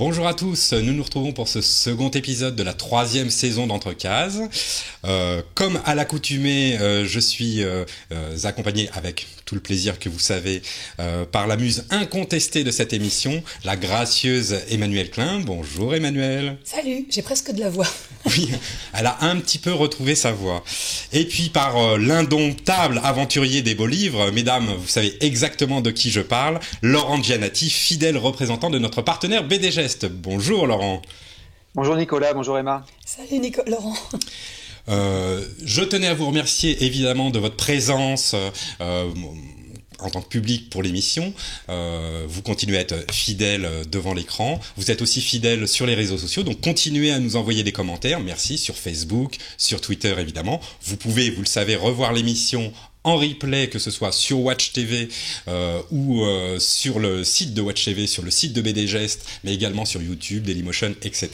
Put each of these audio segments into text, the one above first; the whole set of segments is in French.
Bonjour à tous, nous nous retrouvons pour ce second épisode de la 3e saison d'Entrecases. Comme à l'accoutumée, je suis accompagné avec tout le plaisir que vous savez par la muse incontestée de cette émission, la gracieuse Emmanuelle Klein. Bonjour Emmanuelle. Salut, j'ai presque de la voix. Oui, elle a un petit peu retrouvé sa voix. Et puis par l'indomptable aventurier des beaux livres, mesdames, vous savez exactement de qui je parle, Laurent Gianatti, fidèle représentant de notre partenaire BDGest. Bonjour Laurent. Bonjour Nicolas, bonjour Emma. Salut Laurent. Je tenais à vous remercier évidemment de votre présence en tant que public pour l'émission. Vous continuez à être fidèle devant l'écran. Vous êtes aussi fidèle sur les réseaux sociaux, donc continuez à nous envoyer des commentaires. Merci, sur Facebook, sur Twitter évidemment. Vous pouvez, vous le savez, revoir l'émission en replay, que ce soit sur Watch TV ou sur le site de Watch TV, sur le site de BDGest, mais également sur YouTube, Dailymotion, etc.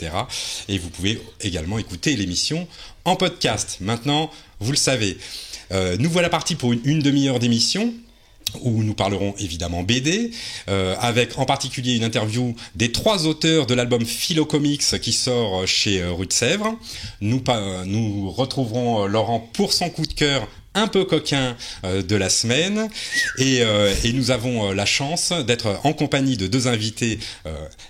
Et vous pouvez également écouter l'émission en podcast. Maintenant, vous le savez, nous voilà partis pour une demi-heure d'émission où nous parlerons évidemment BD, avec en particulier une interview des 3 auteurs de l'album Philo Comics qui sort chez Rue de Sèvres. Nous retrouverons Laurent pour son coup de cœur un peu coquin de la semaine, et nous avons la chance d'être en compagnie de 2 invités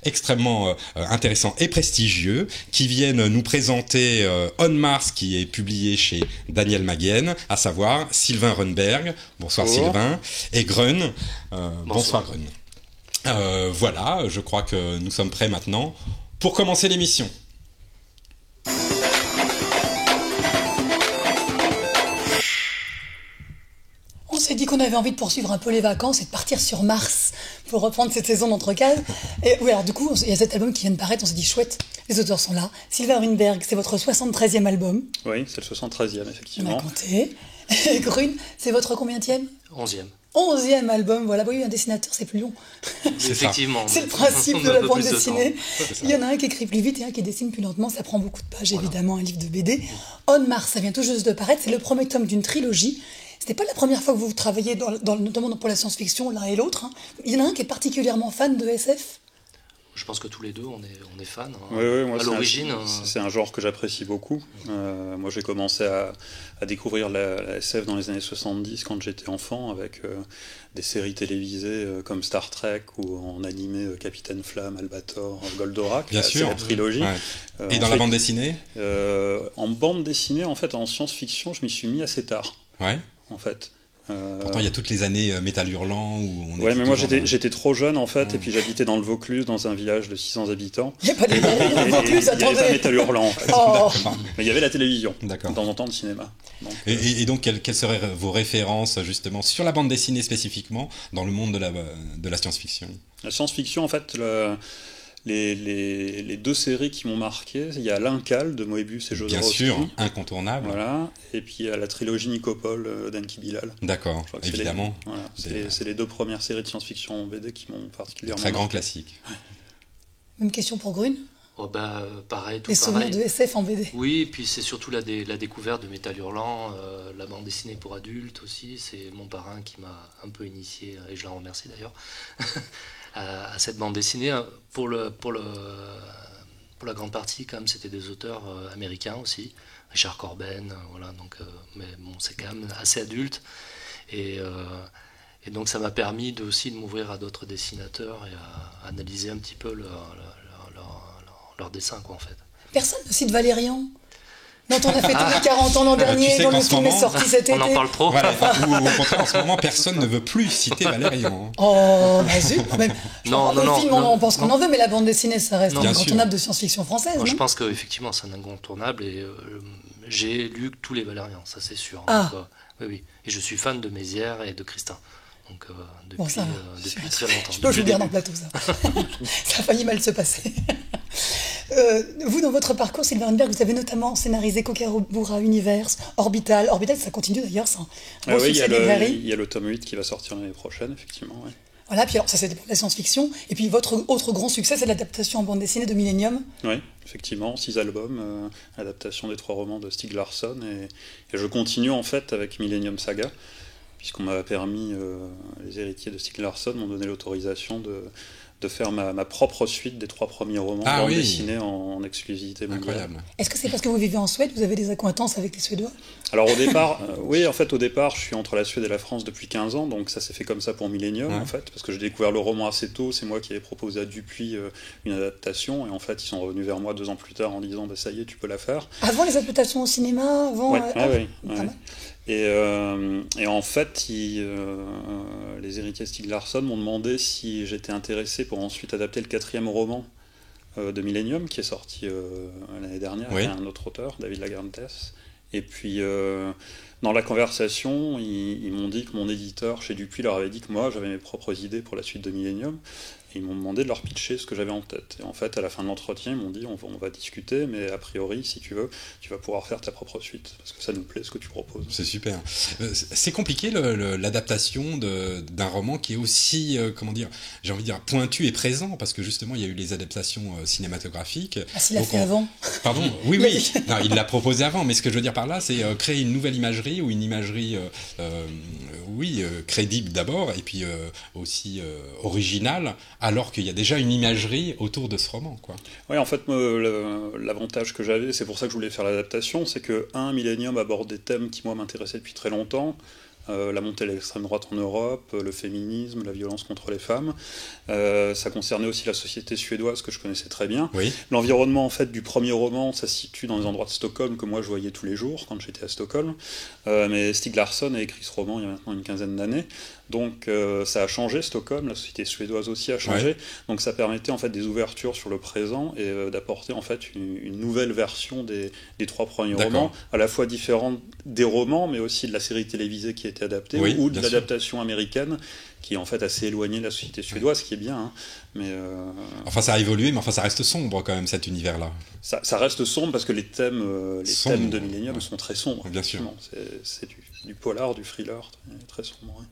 extrêmement intéressants et prestigieux qui viennent nous présenter On Mars, qui est publié chez Daniel Maguen, à savoir Sylvain Runberg. Bonsoir Sylvain. Et Grun. Bonsoir Grun. Voilà, je crois que nous sommes prêts maintenant pour commencer l'émission. On s'est dit qu'on avait envie de poursuivre un peu les vacances et de partir sur Mars pour reprendre cette saison d'Entrecases. Et oui, alors du coup, il y a cet album qui vient de paraître, on s'est dit chouette, les auteurs sont là. Sylvain Runberg, c'est votre 73e album. Oui, c'est le le 73e, effectivement. On a compté. Et Grun, c'est votre combienième ? 11e. 11e album, voilà. Oui, un dessinateur, c'est plus long. C'est effectivement. C'est le principe de la bande dessinée. Il y en a un qui écrit plus vite et un qui dessine plus lentement. Ça prend beaucoup de pages, évidemment, un livre de BD. On Mars, ça vient tout juste de paraître. C'est le premier tome d'une trilogie. C'était pas la première fois que vous travaillez, notamment pour la science-fiction, l'un et l'autre. Hein. Il y en a un qui est particulièrement fan de SF. Je pense que tous les deux, on est fans. Hein. Oui, moi, à l'origine. C'est un genre que j'apprécie beaucoup. Moi, j'ai commencé à découvrir la SF dans les années 70 quand j'étais enfant, avec des séries télévisées comme Star Trek, ou en animé Capitaine Flamme, Albator, Goldorak. Bien sûr. La trilogie. Ouais. Et dans la bande dessinée En bande dessinée, en fait, en science-fiction, je m'y suis mis assez tard. Ouais. En fait. Pourtant, il y a toutes les années Métal Hurlant où on ouais, mais moi j'étais trop jeune en fait, et puis j'habitais dans le Vaucluse, dans un village de 600 habitants. Il n'y a pas de Vaucluse, attendez. Il n'y avait pas Métal Hurlant en fait. Oh. Mais il y avait la télévision, D'accord. de temps en temps le cinéma. Donc, et donc, quelles seraient vos références justement sur la bande dessinée spécifiquement dans le monde de la science-fiction ? La science-fiction, en fait, les 2 séries qui m'ont marqué, il y a l'Incal de Moebius et Jodorowsky. Bien sûr, incontournable. Voilà, et puis il y a la trilogie Nicopole d'Enki Bilal. D'accord, évidemment. C'est les 2 premières séries de science-fiction en BD qui m'ont particulièrement très grand marqué. classique. Ouais. Même question pour Grun. Oh bah, pareil, tout Les souvenirs pareil. de SF en BD. Oui, et puis c'est surtout la découverte de Métal Hurlant, la bande dessinée pour adultes aussi. C'est mon parrain qui m'a un peu initié, et je l'en remercie d'ailleurs, à cette bande dessinée. Pour la grande partie, quand même, c'était des auteurs américains aussi. Richard Corben, voilà, donc, mais bon, c'est quand même assez adulte. Et donc ça m'a permis aussi de m'ouvrir à d'autres dessinateurs et à analyser un petit peu leurs dessins, quoi, en fait. Personne ne cite Valérian, dont on a fêté les 40 ans l'an dernier, dont le film est sorti cet été. On en parle trop. Voilà, ou au contraire, en ce moment, personne ne veut plus citer Valérian. Oh, bah zut, même. Non, le film, on pense qu'on en veut, mais la bande dessinée, ça reste Bien incontournable de science-fiction française. Moi, non je pense qu'effectivement, c'est un incontournable, et j'ai lu tous les Valérians, ça c'est sûr. Ah. Donc, oui. Et je suis fan de Mézières et de Christin. Donc, depuis très longtemps. Je peux vous le dire dans le plateau, ça. Ça a failli mal se passer. Vous, dans votre parcours, Sylvain Runberg, vous avez notamment scénarisé Kokabura Universe, Orbital. Orbital, ça continue d'ailleurs, c'est un gros succès de librairie. Il y a le tome 8 qui va sortir l'année prochaine, effectivement. Ouais. Voilà, puis alors ça c'était pour la science-fiction. Et puis votre autre grand succès, c'est l'adaptation en bande dessinée de Millennium. Oui, effectivement, 6 albums, adaptation des 3 romans de Stieg Larsson. Et je continue en fait avec Millennium Saga, puisqu'on m'a permis, les héritiers de Stieg Larsson m'ont donné l'autorisation de faire ma propre suite des 3 premiers romans bande dessinée en exclusivité mondiale. Incroyable. Est-ce que c'est parce que vous vivez en Suède, vous avez des accointances avec les Suédois? Alors au départ, oui, en fait au départ, je suis entre la Suède et la France depuis 15 ans, donc ça s'est fait comme ça pour Millennium, en fait, parce que j'ai découvert le roman assez tôt, c'est moi qui avais proposé à Dupuis une adaptation, et en fait ils sont revenus vers moi 2 ans plus tard en disant ça y est, tu peux la faire. Avant les adaptations au cinéma, avant... Oui. Et en fait, les héritiers Stieg Larsson m'ont demandé si j'étais intéressé pour ensuite adapter le 4e roman de Millennium, qui est sorti l'année dernière, avec un autre auteur, David Lagernthes. Et puis, dans la conversation, ils m'ont dit que mon éditeur chez Dupuis leur avait dit que moi, j'avais mes propres idées pour la suite de Millennium. Et ils m'ont demandé de leur pitcher ce que j'avais en tête. Et en fait, à la fin de l'entretien, ils m'ont dit on va discuter, mais a priori, si tu veux, tu vas pouvoir faire ta propre suite, parce que ça nous plaît ce que tu proposes. C'est super. C'est compliqué l'adaptation d'un roman qui est aussi, j'ai envie de dire, pointu et présent, parce que justement, il y a eu les adaptations cinématographiques. Ah, s'il l'a fait avant. Pardon, oui. Non, il l'a proposé avant, mais ce que je veux dire par là, c'est créer une nouvelle imagerie, ou une imagerie, crédible d'abord, et puis aussi originale, alors qu'il y a déjà une imagerie autour de ce roman, quoi. Oui, en fait, l'avantage que j'avais, c'est pour ça que je voulais faire l'adaptation, c'est que, Millennium aborde des thèmes qui, moi, m'intéressaient depuis très longtemps. La montée de l'extrême droite en Europe, le féminisme, la violence contre les femmes. Ça concernait aussi la société suédoise que je connaissais très bien. Oui. L'environnement en fait du premier roman, ça se situe dans les endroits de Stockholm que moi je voyais tous les jours quand j'étais à Stockholm. Mais Stieg Larsson a écrit ce roman il y a maintenant une quinzaine d'années. Donc ça a changé Stockholm, la société suédoise aussi a changé. Ouais. Donc ça permettait en fait des ouvertures sur le présent et d'apporter en fait une nouvelle version des 3 premiers romans, à la fois différente des romans, mais aussi de la série télévisée qui a été adaptée, ou de l'adaptation américaine, qui est en fait assez éloignée de la société suédoise, ce qui est bien. Hein. Mais Enfin, ça a évolué, mais enfin, ça reste sombre quand même, cet univers-là. Ça reste sombre parce que les thèmes de Millennium sont très sombres. Bien sûr. C'est du polar, du thriller, très sombre. Ouais.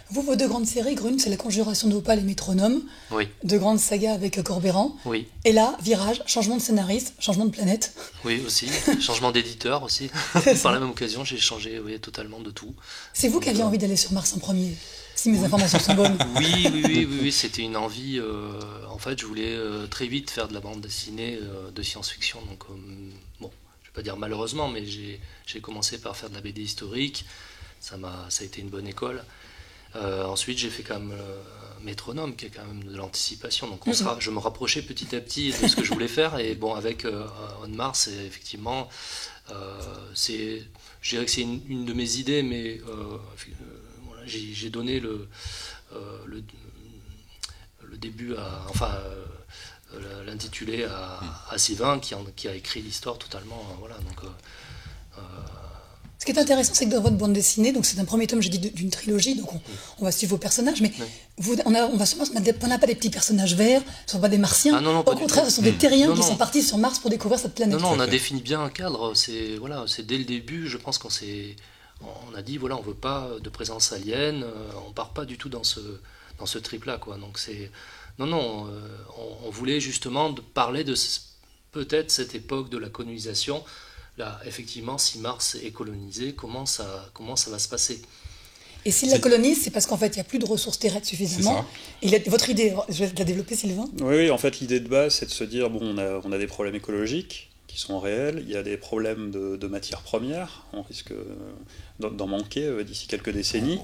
Vous, vos 2 grandes séries, Grune, c'est La Conjuration d'Opale et Métronome. Oui. 2 grandes sagas avec Corbéran. Oui. Et là, virage, changement de scénariste, changement de planète. Oui, aussi. Changement d'éditeur aussi. Par la même occasion, j'ai changé totalement de tout. C'est vous qui aviez envie d'aller sur Mars en premier, si mes informations sont bonnes. Oui, c'était une envie. En fait, je voulais très vite faire de la bande dessinée de science-fiction. Donc, bon, je vais pas dire malheureusement, mais j'ai commencé par faire de la BD historique. Ça a été une bonne école. Ensuite, j'ai fait quand même Métronome, qui est quand même de l'anticipation. Donc, je me rapprochais petit à petit de ce que je voulais faire. Et bon, avec On Mars, effectivement, je dirais que c'est une de mes idées, mais voilà, j'ai donné le début l'intitulé à Sylvain, qui a écrit l'histoire totalement. Voilà, donc. Ce qui est intéressant, c'est que dans votre bande dessinée, donc c'est un premier tome, j'ai dit, d'une trilogie, donc on va suivre vos personnages, mais on n'a pas des petits personnages verts, ce ne sont pas des martiens. Ah non, au contraire, ce sont des terriens qui sont partis sur Mars pour découvrir cette planète. Non, on a défini bien un cadre. C'est dès le début, je pense qu'on a dit, voilà, on ne veut pas de présence alien, on ne part pas du tout dans ce trip-là, quoi. Donc on voulait justement parler de peut-être cette époque de la colonisation. Là, effectivement, si Mars est colonisé, comment ça va se passer? Et s'il la colonise, c'est parce qu'en fait, il n'y a plus de ressources terrestres suffisamment. Et votre idée, je vais la développer, Sylvain? Oui, en fait, l'idée de base, c'est de se dire, bon, on a des problèmes écologiques qui sont réels, il y a des problèmes de matières premières, on risque d'en manquer d'ici quelques décennies.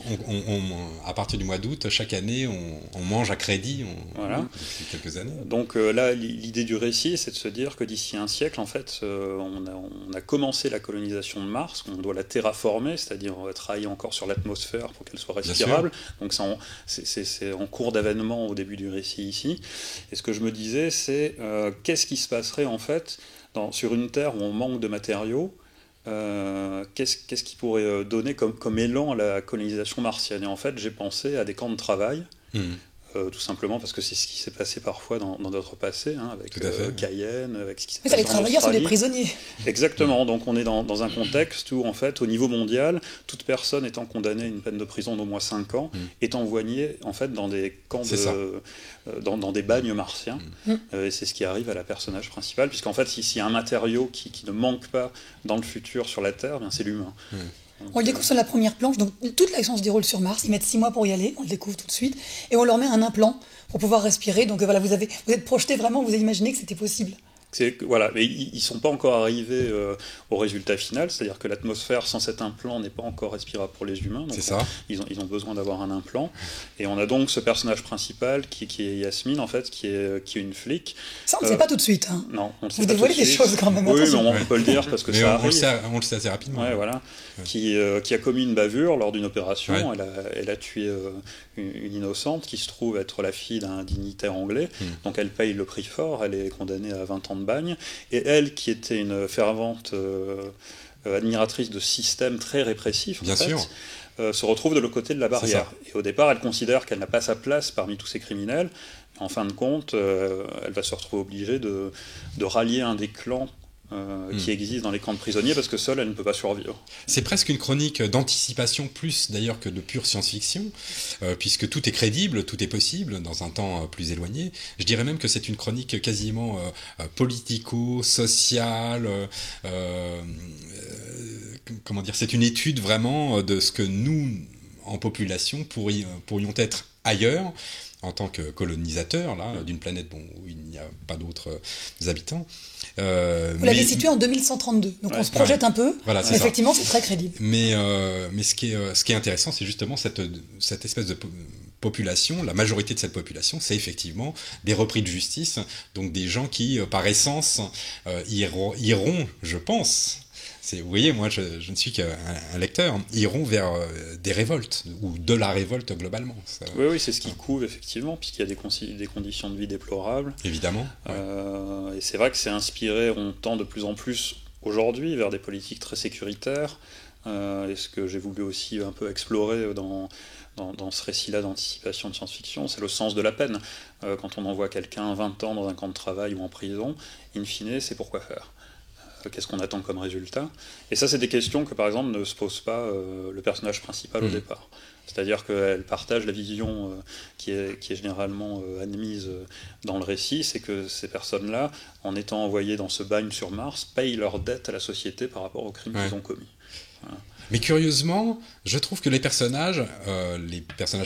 À partir du mois d'août, chaque année, on mange à crédit, voilà. Depuis quelques années. Donc là, l'idée du récit, c'est de se dire que d'ici un siècle, en fait, on a commencé la colonisation de Mars, on doit la terraformer, c'est-à-dire on va travailler encore sur l'atmosphère pour qu'elle soit respirable. Donc c'est en cours d'avènement au début du récit ici. Et ce que je me disais, c'est qu'est-ce qui se passerait, en fait, sur une Terre où on manque de matériaux, qu'est-ce qui pourrait donner comme élan à la colonisation martienne? Et en fait, j'ai pensé à des camps de travail, tout simplement parce que c'est ce qui s'est passé parfois dans notre passé, hein, avec Cayenne, avec ce qui s'est passé en Australie. Les travailleurs sont des prisonniers. Exactement, donc on est dans un contexte où, en fait, au niveau mondial, toute personne étant condamnée à une peine de prison d'au moins 5 ans est envoyée, en fait, dans des camps dans des bagnes martiens, et c'est ce qui arrive à la personnage principale, puisqu'en fait, s'il y a un matériau qui ne manque pas dans le futur sur la Terre, bien c'est l'humain. On le découvre sur la première planche, donc toute l'action se déroule sur Mars, ils mettent 6 mois pour y aller, on le découvre tout de suite, et on leur met un implant pour pouvoir respirer, donc voilà, vous êtes projeté vraiment, vous avez imaginé que c'était possible. Voilà, mais ils ne sont pas encore arrivés au résultat final, c'est-à-dire que l'atmosphère sans cet implant n'est pas encore respirable pour les humains, donc ils ont besoin d'avoir un implant, et on a donc ce personnage principal qui est Yasmine, en fait, qui est une flic. Ça, on ne sait pas tout de suite. Hein. Non, on ne sait vous pas dévoilez tout de des suite. choses quand même. Oui, mais on peut le dire parce que ça arrive. On le sait assez rapidement. Ouais, voilà. Qui a commis une bavure lors d'une opération. Ouais. Elle a tué une innocente qui se trouve être la fille d'un dignitaire anglais. Donc elle paye le prix fort, elle est condamnée à 20 ans de bagne. Et elle, qui était une fervente admiratrice de systèmes très répressifs, Bien sûr. Se retrouve de l'autre côté de la barrière. Et au départ, elle considère qu'elle n'a pas sa place parmi tous ces criminels. En fin de compte, elle va se retrouver obligée de rallier un des clans qui existe dans les camps de prisonniers parce que seule elle ne peut pas survivre. C'est presque une chronique d'anticipation plus d'ailleurs que de pure science-fiction, puisque tout est crédible, tout est possible dans un temps plus éloigné. Je dirais même que c'est une chronique quasiment politico-sociale, comment dire, c'est une étude vraiment de ce que nous, en population, pourrions être ailleurs, en tant que colonisateur d'une planète où il n'y a pas d'autres habitants. Vous l'avez situé en 2132, donc on se projette un peu, voilà, mais effectivement c'est très crédible. Mais ce qui est intéressant, c'est justement cette espèce de population, la majorité de cette population, c'est effectivement des repris de justice, donc des gens qui, par essence, iront, je pense... Vous voyez, moi, je ne suis qu'un lecteur. Iront vers des révoltes, ou de la révolte globalement. Oui, c'est ce qui couve, effectivement, puisqu'il y a des conditions de vie déplorables. Évidemment. Et c'est vrai que c'est inspiré, on tend de plus en plus, aujourd'hui, vers des politiques très sécuritaires. Et ce que j'ai voulu aussi un peu explorer dans ce récit-là d'anticipation de science-fiction, c'est le sens de la peine. Quand on envoie quelqu'un 20 ans dans un camp de travail ou en prison, in fine, c'est pourquoi faire. Qu'est-ce qu'on attend comme résultat? Et ça, c'est des questions que, par exemple, ne se pose pas le personnage principal au départ. C'est-à-dire qu'elle partage la vision qui est généralement admise dans le récit, c'est que ces personnes-là, en étant envoyées dans ce bagne sur Mars, payent leur dette à la société par rapport aux crimes qu'ils ont commis. Voilà. Mais curieusement, je trouve que les personnages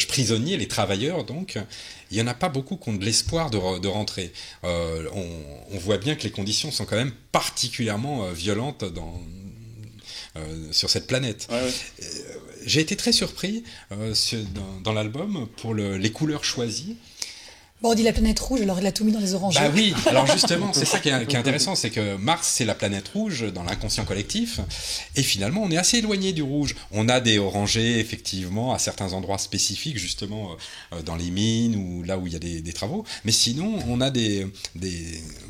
prisonniers, les travailleurs donc, il n'y en a pas beaucoup qui ont de l'espoir de rentrer. On voit bien que les conditions sont quand même particulièrement violentes sur cette planète. Ouais. J'ai été très surpris dans l'album pour les couleurs choisies. Bon, on dit la planète rouge, alors il a tout mis dans les oranges. Bah oui, alors justement, c'est ça qui est intéressant, c'est que Mars, c'est la planète rouge dans l'inconscient collectif, et finalement, on est assez éloigné du rouge. On a des orangés, effectivement, à certains endroits spécifiques, justement, dans les mines, ou là où il y a des travaux, mais sinon, on a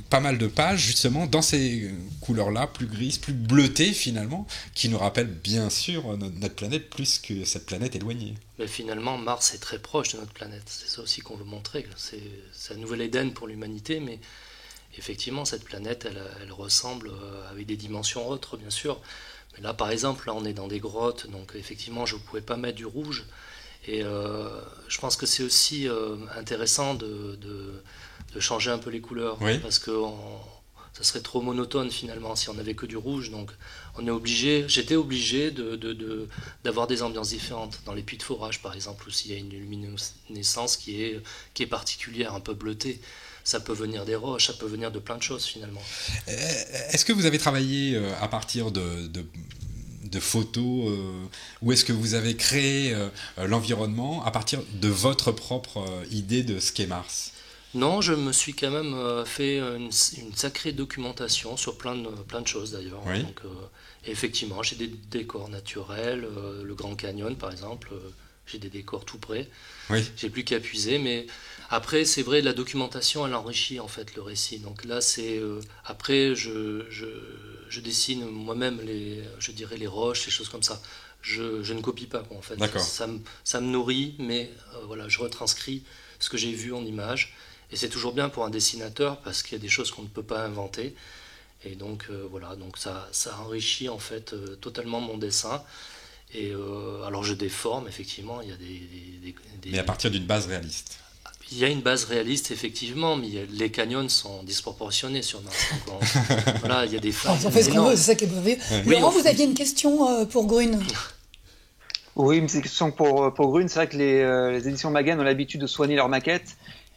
pas mal de pages, justement, dans ces couleurs-là, plus grises, plus bleutées, finalement, qui nous rappellent, bien sûr, notre planète, plus que cette planète éloignée. Mais finalement, Mars est très proche de notre planète. C'est ça aussi qu'on veut montrer. C'est un nouvel Éden pour l'humanité, mais effectivement, cette planète, elle ressemble avec des dimensions autres, bien sûr. Mais là, par exemple, on est dans des grottes, donc effectivement, je ne pouvais pas mettre du rouge. Et je pense que c'est aussi intéressant de changer un peu les couleurs, parce que ça serait trop monotone finalement si on n'avait que du rouge. Donc j'étais obligé d'avoir des ambiances différentes. Dans les puits de forage par exemple, où s'il y a une luminescence qui est particulière, un peu bleutée. Ça peut venir des roches, ça peut venir de plein de choses finalement. Est-ce que vous avez travaillé à partir de photos, ou est-ce que vous avez créé l'environnement à partir de votre propre idée de ce qu'est Mars ? Non, je me suis quand même fait une sacrée documentation sur plein de choses d'ailleurs. Oui. Donc, effectivement, j'ai des décors naturels, le Grand Canyon par exemple, j'ai des décors tout près. Oui. J'ai plus qu'à puiser, mais après c'est vrai, la documentation elle enrichit en fait le récit. Donc là c'est après je dessine moi-même les roches, les choses comme ça. Je ne copie pas en fait. D'accord. Ça me nourrit, mais voilà, je retranscris ce que j'ai vu en images. Et c'est toujours bien pour un dessinateur parce qu'il y a des choses qu'on ne peut pas inventer. Et donc voilà, donc ça enrichit en fait totalement mon dessin. Et alors je déforme effectivement, il y a des mais à partir d'une base réaliste. Il y a une base réaliste, effectivement, mais les canyons sont disproportionnés sur Mars. Donc, voilà, il y a des failles. On fait ce qu'on veut, c'est ça qui est mauvais. Oui, Laurent, vous aviez une question pour Grune? Oui, une petite question pour Grune. C'est vrai que les éditions Magen ont l'habitude de soigner leurs maquettes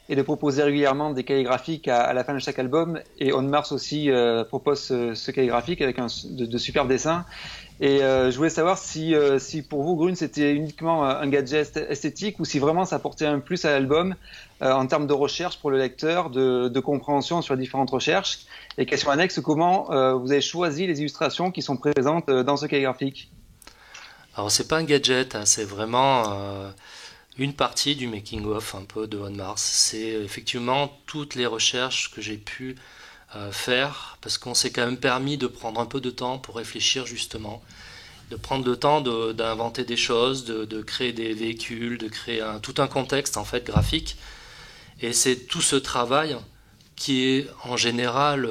et de proposer régulièrement des cahiers graphiques à la fin de chaque album. Et On Mars aussi propose ce cahier graphique avec de superbes dessins. Et je voulais savoir si pour vous, Grune, c'était uniquement un gadget esthétique ou si vraiment ça apportait un plus à l'album en termes de recherche pour le lecteur, de compréhension sur différentes recherches. Et question annexe, comment vous avez choisi les illustrations qui sont présentes dans ce cahier graphique? Alors, c'est pas un gadget, hein, c'est vraiment une partie du making-of un peu de On Mars. C'est effectivement toutes les recherches que j'ai pu faire, parce qu'on s'est quand même permis de prendre un peu de temps pour réfléchir justement, de prendre le temps d'inventer des choses, de créer des véhicules, de créer tout un contexte en fait graphique. Et c'est tout ce travail qui est en général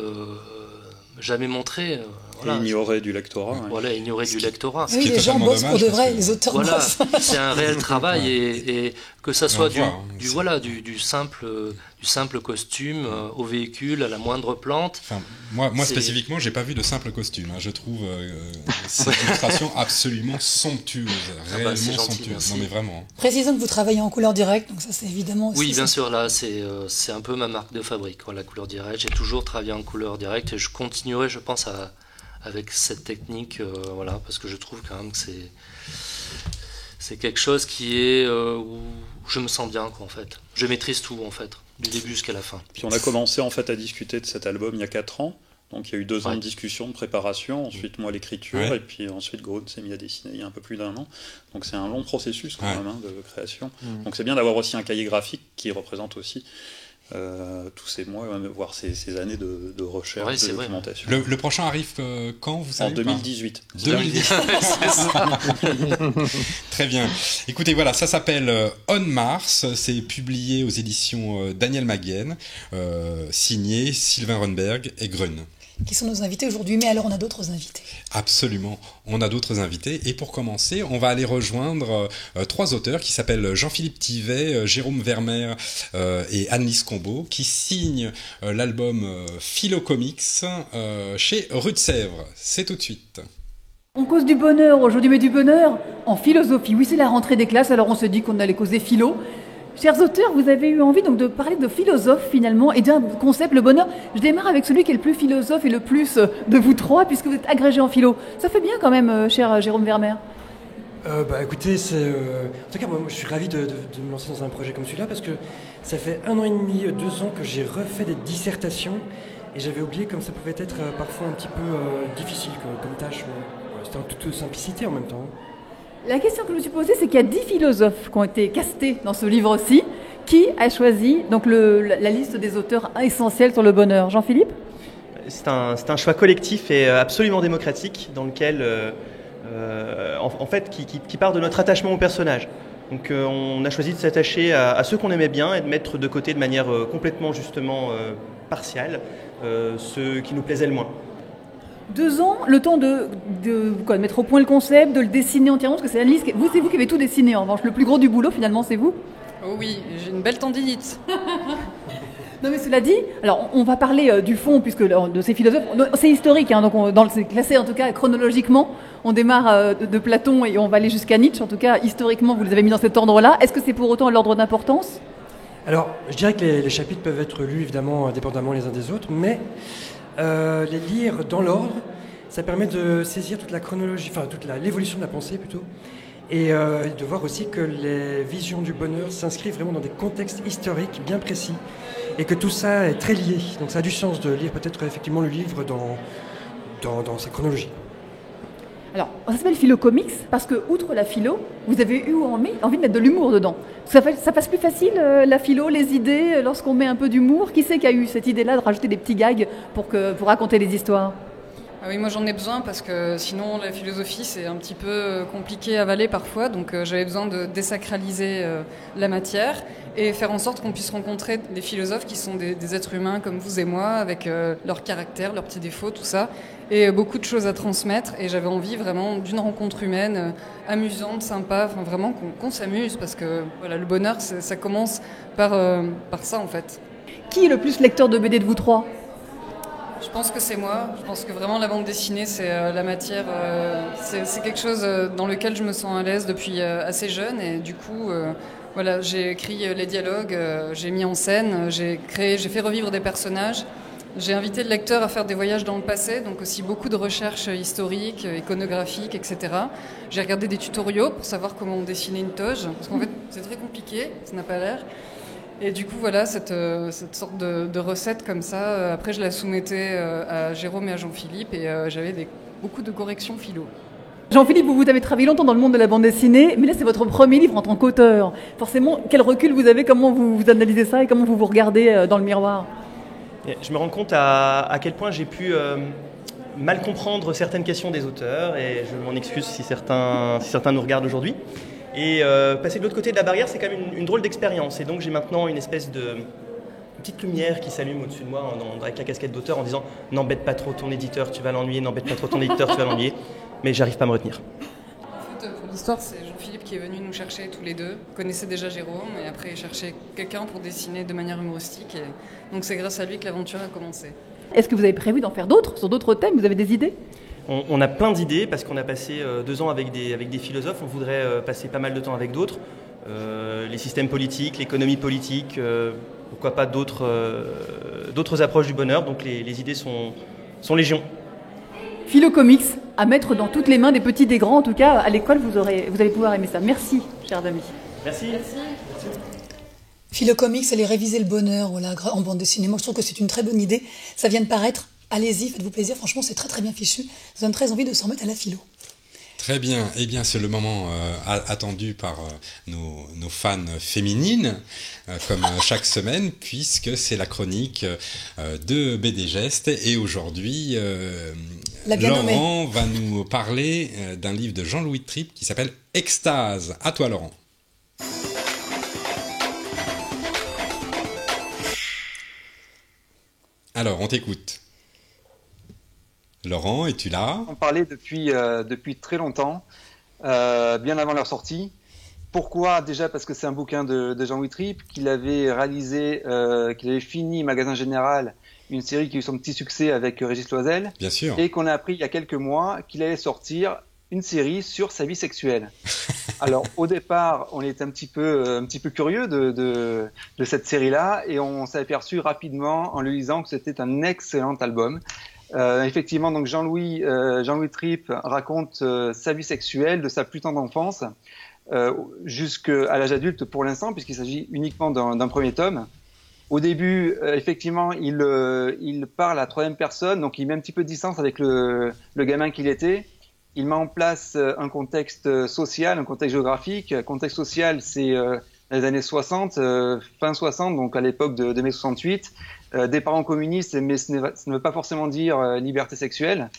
jamais montré. Voilà. Ignoré du lectorat. Ouais. Voilà, ignoré du lectorat. Oui, les gens bossent pour de vrai, les auteurs voilà, bossent. C'est un réel travail et que ça soit du simple costume au véhicule, à la moindre plante. Enfin, moi spécifiquement, j'ai pas vu de simple costume. Hein. Je trouve cette illustration absolument somptueuse, réellement somptueuse. Merci. Non mais vraiment. Précisons que vous travaillez en couleur directe, donc ça c'est évidemment aussi. Oui, bien sûr, là c'est un peu ma marque de fabrique, la couleur directe. J'ai toujours travaillé en couleur directe et je continuerai, je pense, avec cette technique, voilà, parce que je trouve quand même que c'est quelque chose qui est où je me sens bien, quoi, en fait. Je maîtrise tout, en fait, du début jusqu'à la fin. Puis on a commencé en fait à discuter de cet album il y a 4 ans. Donc il y a eu 2 ans de discussion, de préparation, ensuite moi l'écriture, et puis ensuite Grune s'est mis à dessiner il y a un peu plus d'1 an. Donc c'est un long processus quand même de création. Donc c'est bien d'avoir aussi un cahier graphique qui représente aussi tous ces mois, voire ces années de recherche, de documentation. Le prochain arrive quand, vous savez? En 2018. 2018. Très bien. Écoutez, voilà, ça s'appelle On Mars. C'est publié aux éditions Daniel Magen, signé Sylvain Runberg et Grune. Qui sont nos invités aujourd'hui, mais alors on a d'autres invités. Absolument, on a d'autres invités. Et pour commencer, on va aller rejoindre 3 auteurs qui s'appellent Jean-Philippe Thivet, Jérôme Vermeer et Annelise Combeau, qui signent l'album Philo Comics chez Rue de Sèvres. C'est tout de suite. On cause du bonheur aujourd'hui, mais du bonheur en philosophie. Oui, c'est la rentrée des classes, alors on se dit qu'on allait causer philo. Chers auteurs, vous avez eu envie donc de parler de philosophe finalement et d'un concept, le bonheur. Je démarre avec celui qui est le plus philosophe et le plus de vous trois, puisque vous êtes agrégé en philo. Ça fait bien quand même, cher Jérôme Vermeer. Écoutez, en tout cas, moi, je suis ravi de me lancer dans un projet comme celui-là, parce que ça fait 1 an et demi, 2 ans que j'ai refait des dissertations, et j'avais oublié comme ça pouvait être parfois un petit peu difficile comme tâche. C'était en toute simplicité en même temps. La question que je me suis posée, c'est qu'il y a 10 philosophes qui ont été castés dans ce livre-ci. Qui a choisi donc la liste des auteurs essentiels sur le bonheur? Jean-Philippe? C'est un choix collectif et absolument démocratique, dans lequel, en fait, qui part de notre attachement au personnage. Donc on a choisi de s'attacher à ceux qu'on aimait bien et de mettre de côté de manière complètement justement partiale ceux qui nous plaisaient le moins. 2 ans, le temps de mettre au point le concept, de le dessiner entièrement, parce que c'est Annelise, c'est vous qui avez tout dessiné en revanche. Le plus gros du boulot finalement, c'est vous? Oh oui, j'ai une belle tendinite. Non mais cela dit, alors on va parler du fond, puisque de ces philosophes, c'est historique, hein, donc c'est classé en tout cas chronologiquement. On démarre de Platon et on va aller jusqu'à Nietzsche, en tout cas historiquement vous les avez mis dans cet ordre-là. Est-ce que c'est pour autant l'ordre d'importance? Alors, je dirais que les chapitres peuvent être lus évidemment indépendamment les uns des autres, mais les lire dans l'ordre, ça permet de saisir toute la chronologie, enfin l'évolution de la pensée plutôt, et de voir aussi que les visions du bonheur s'inscrivent vraiment dans des contextes historiques bien précis, et que tout ça est très lié. Donc ça a du sens de lire peut-être effectivement le livre dans sa chronologie. Alors, ça s'appelle Philo Comics parce que, outre la philo, vous avez eu envie de mettre de l'humour dedans. Ça passe plus facile, la philo, les idées, lorsqu'on met un peu d'humour. Qui c'est qui a eu cette idée-là de rajouter des petits gags pour raconter les histoires? Ah oui, moi j'en ai besoin parce que sinon la philosophie c'est un petit peu compliqué à avaler parfois, donc j'avais besoin de désacraliser la matière et faire en sorte qu'on puisse rencontrer des philosophes qui sont des êtres humains comme vous et moi, avec leur caractère, leurs petits défauts, tout ça, et beaucoup de choses à transmettre, et j'avais envie vraiment d'une rencontre humaine amusante, sympa, enfin vraiment qu'on s'amuse, parce que voilà, le bonheur ça commence par ça en fait. Qui est le plus lecteur de BD de vous trois ? Je pense que c'est moi. Je pense que vraiment la bande dessinée, c'est la matière. C'est quelque chose dans lequel je me sens à l'aise depuis assez jeune. Et du coup, voilà, j'ai écrit les dialogues, j'ai mis en scène, j'ai fait revivre des personnages. J'ai invité le lecteur à faire des voyages dans le passé, donc aussi beaucoup de recherches historiques, iconographiques, etc. J'ai regardé des tutoriaux pour savoir comment dessiner une toge, parce qu'en fait, c'est très compliqué, ça n'a pas l'air. Et du coup, voilà, cette sorte de recette comme ça. Après, je la soumettais à Jérôme et à Jean-Philippe et j'avais beaucoup de corrections philo. Jean-Philippe, vous avez travaillé longtemps dans le monde de la bande dessinée, mais là, c'est votre premier livre en tant qu'auteur. Forcément, quel recul vous avez ? Comment vous analysez ça et comment vous vous regardez dans le miroir ? Je me rends compte à quel point j'ai pu mal comprendre certaines questions des auteurs, et je m'en excuse si certains nous regardent aujourd'hui. Et passer de l'autre côté de la barrière, c'est quand même une drôle d'expérience. Et donc j'ai maintenant une espèce de petite lumière qui s'allume au-dessus de moi avec la casquette d'auteur en disant « N'embête pas trop ton éditeur, tu vas l'ennuyer, n'embête pas trop ton éditeur, tu vas l'ennuyer ». Mais j'arrive pas à me retenir. En fait, pour l'histoire, c'est Jean-Philippe qui est venu nous chercher tous les deux. Il connaissait déjà Jérôme et après il cherchait quelqu'un pour dessiner de manière humoristique. Et donc c'est grâce à lui que l'aventure a commencé. Est-ce que vous avez prévu d'en faire d'autres, sur d'autres thèmes ? Vous avez des idées ? On a plein d'idées parce qu'on a passé 2 ans avec des philosophes. On voudrait passer pas mal de temps avec d'autres. Les systèmes politiques, l'économie politique, pourquoi pas d'autres approches du bonheur. Donc les idées sont légion. Philo Comics, à mettre dans toutes les mains des petits et des grands. En tout cas, à l'école, vous allez pouvoir aimer ça. Merci, chers amis. Merci. Philo Comics, allez réviser le bonheur voilà, en bande dessinée. Moi, je trouve que c'est une très bonne idée. Ça vient de paraître. Allez-y, faites-vous plaisir. Franchement, c'est très très bien fichu. Ça donne très envie de s'en mettre à la philo. Très bien. Eh bien, c'est le moment attendu par nos fans féminines, comme chaque semaine, puisque c'est la chronique de BD Geste. Et aujourd'hui, Laurent va nous parler d'un livre de Jean-Louis Tripp qui s'appelle Extase. À toi, Laurent. Alors, on t'écoute. Laurent, es-tu là ? On parlait depuis très longtemps, bien avant leur sortie. Pourquoi ? Déjà parce que c'est un bouquin de Jean-Louis Tripp, qu'il avait réalisé, qu'il avait fini Magasin Général, une série qui a eu son petit succès avec Régis Loisel. Bien sûr. Et qu'on a appris il y a quelques mois qu'il allait sortir une série sur sa vie sexuelle. Alors au départ, on était un petit peu curieux de cette série-là, et on s'est aperçu rapidement en le lisant que c'était un excellent album. Effectivement, donc Jean-Louis Tripp raconte sa vie sexuelle de sa plus tendre enfance jusqu'à l'âge adulte pour l'instant, puisqu'il s'agit uniquement d'un premier tome. Au début, effectivement, il parle à troisième personne, donc il met un petit peu de distance avec le gamin qu'il était. Il met en place un contexte social, un contexte géographique. Le contexte social, c'est les années 60, fin 60, donc à l'époque de mai 68. Des parents communistes, mais ça ne veut pas forcément dire liberté sexuelle.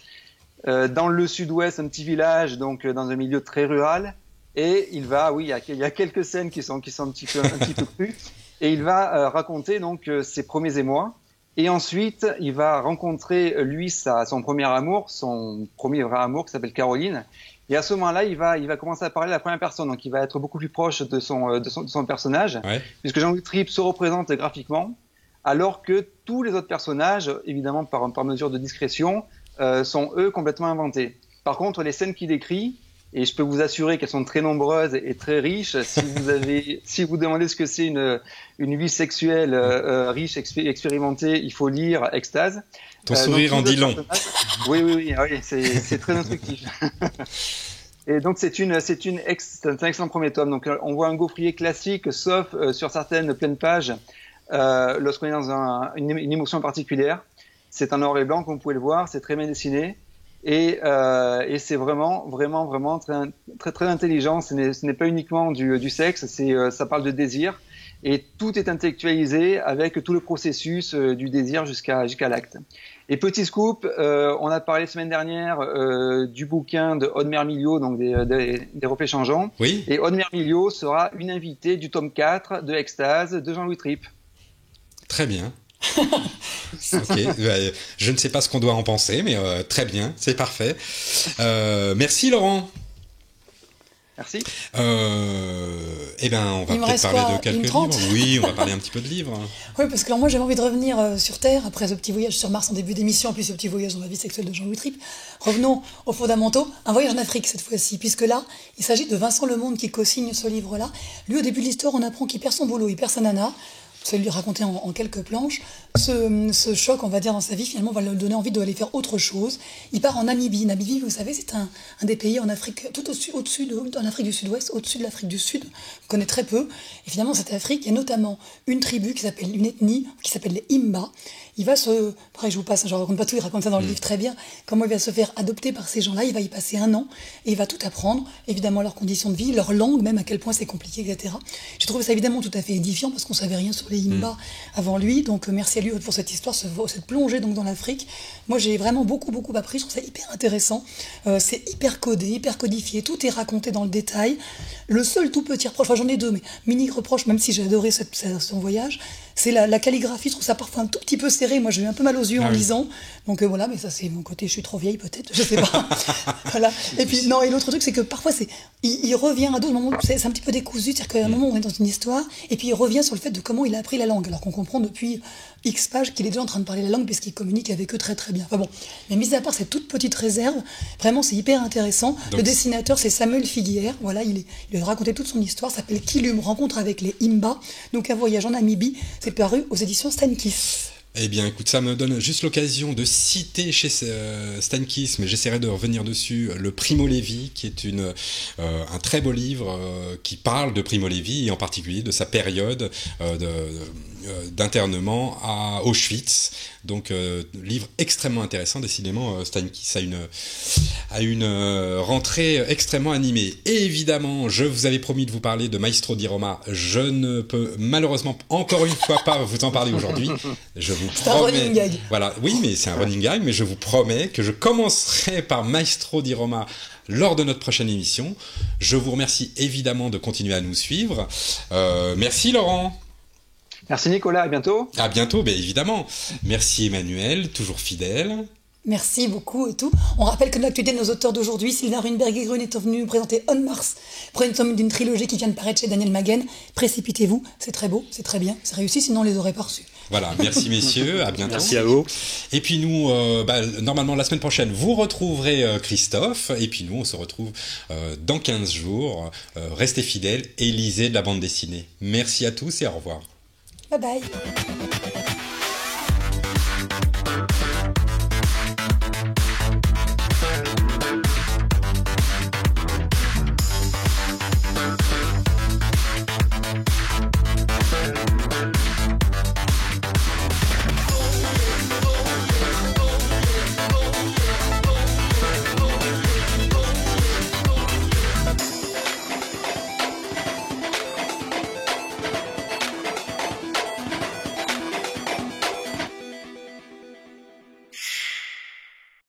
Dans le sud-ouest, un petit village, donc dans un milieu très rural. Et il y a quelques scènes qui sont un petit peu crues. Et il va raconter donc ses premiers émois. Et ensuite, il va rencontrer lui son premier amour, son premier vrai amour qui s'appelle Caroline. Et à ce moment-là, il va commencer à parler à la première personne. Donc, il va être beaucoup plus proche de son personnage, ouais. Puisque Jean-Louis Tripp se représente graphiquement, alors que tous les autres personnages, évidemment par mesure de discrétion, sont eux complètement inventés. Par contre, les scènes qu'il décrit, et je peux vous assurer qu'elles sont très nombreuses et très riches. Si vous demandez ce que c'est une vie sexuelle riche, expérimentée, il faut lire Extase. Ton sourire en dit long. Oui, c'est très instructif. Et donc c'est un excellent premier tome. Donc on voit un gaufrier classique, sauf sur certaines pleines pages, lorsqu'on est dans une émotion particulière. C'est en noir et blanc, comme vous pouvez le voir. C'est très bien dessiné. Et c'est vraiment très, très, très intelligent. Ce n'est pas uniquement du sexe, ça parle de désir. et tout est intellectualisé avec tout le processus du désir jusqu'à l'acte. Et petit scoop, on a parlé semaine dernière du bouquin de Aude Mermilliod, donc des reflets changeants. Oui. Et Aude Mermilliod sera une invitée du tome 4 de Extase de Jean-Louis Tripp. Très bien. Ok, je ne sais pas ce qu'on doit en penser, mais très bien, c'est parfait. Merci Laurent. Merci. Eh ben, on va peut-être parler de quelques livres. Oui, on va parler un petit peu de livres. Oui, parce que alors moi j'avais envie de revenir sur Terre après ce petit voyage sur Mars en début d'émission, puis ce petit voyage dans la vie sexuelle de Jean-Louis Tripp. Revenons aux fondamentaux. Un voyage en Afrique cette fois-ci, puisque là, il s'agit de Vincent Lemonde qui co-signe ce livre-là. Lui, au début de l'histoire, on apprend qu'il perd son boulot, il perd sa nana. Ça lui raconter en quelques planches. Ce choc, on va dire, dans sa vie, finalement, va lui donner envie d'aller faire autre chose. Il part en Namibie. Namibie, vous savez, c'est un des pays en Afrique, tout au-dessus, en Afrique du Sud-Ouest, au-dessus de l'Afrique du Sud. On connaît très peu. Et finalement, cette Afrique, il y a notamment une tribu une ethnie qui s'appelle les Imba. Il va après je vous passe, je ne raconte pas tout, il raconte ça dans le livre très bien, comment il va se faire adopter par ces gens-là, il va y passer 1 an, et il va tout apprendre, évidemment leurs conditions de vie, leur langue, même à quel point c'est compliqué, etc. J'ai trouvé ça évidemment tout à fait édifiant, parce qu'on ne savait rien sur les Imba avant lui, donc merci à lui pour cette histoire, cette plongée donc, dans l'Afrique. Moi j'ai vraiment beaucoup appris, je trouve ça hyper intéressant, c'est hyper codé, hyper codifié, tout est raconté dans le détail. Le seul tout petit reproche, j'en ai 2, mais mini reproche, même si j'ai adoré son voyage, c'est la calligraphie, je trouve ça parfois un tout petit peu serré. Moi, j'ai eu un peu mal aux yeux en lisant. Donc voilà, mais ça, c'est mon côté, je suis trop vieille peut-être, je sais pas. Voilà. Et puis, non, et l'autre truc, c'est que parfois, il revient à d'autres moments, c'est un petit peu décousu, c'est-à-dire qu'à un moment, on est dans une histoire, et puis il revient sur le fait de comment il a appris la langue, alors qu'on comprend depuis X pages qu'il est déjà en train de parler la langue, puisqu'il communique avec eux très très bien. Enfin bon, mais mis à part cette toute petite réserve, vraiment, c'est hyper intéressant. Donc, le dessinateur, c'est Samuel Figuière. Voilà, il a raconté toute son histoire, ça s'appelle Kilum, rencontre avec les Imba. Donc, un voyage en Namibie. C'est paru aux éditions Steinkiss. Eh bien, écoute, ça me donne juste l'occasion de citer chez Steinkiss, mais j'essaierai de revenir dessus, le Primo Levi, qui est un très beau livre qui parle de Primo Levi, et en particulier de sa période d'internement à Auschwitz. Donc, livre extrêmement intéressant. Décidément, Steinkiss a une rentrée extrêmement animée. Et évidemment, je vous avais promis de vous parler de Maestro di Roma. Je ne peux malheureusement encore une fois pas vous en parler aujourd'hui. Je vous c'est promets. Un running gag. Voilà, oui, mais c'est un running gag, mais je vous promets que je commencerai par Maestro di Roma lors de notre prochaine émission. Je vous remercie évidemment de continuer à nous suivre. Merci Laurent. Merci Nicolas, à bientôt. À bientôt, bien évidemment. Merci Emmanuel, toujours fidèle. Merci beaucoup et tout. On rappelle que l'actualité de nos auteurs d'aujourd'hui, Sylvain Runberg et Grune, est venu nous présenter On Mars, premier tome d'une trilogie qui vient de paraître chez Daniel Maguen. Précipitez-vous, c'est très beau, c'est très bien, c'est réussi, sinon on les aurait pas reçus. Voilà, merci messieurs, à bientôt. Merci à vous. Et puis nous, normalement la semaine prochaine, vous retrouverez Christophe, et puis nous, on se retrouve dans 15 jours. Restez fidèles et lisez de la bande dessinée. Merci à tous et au revoir. Bye bye.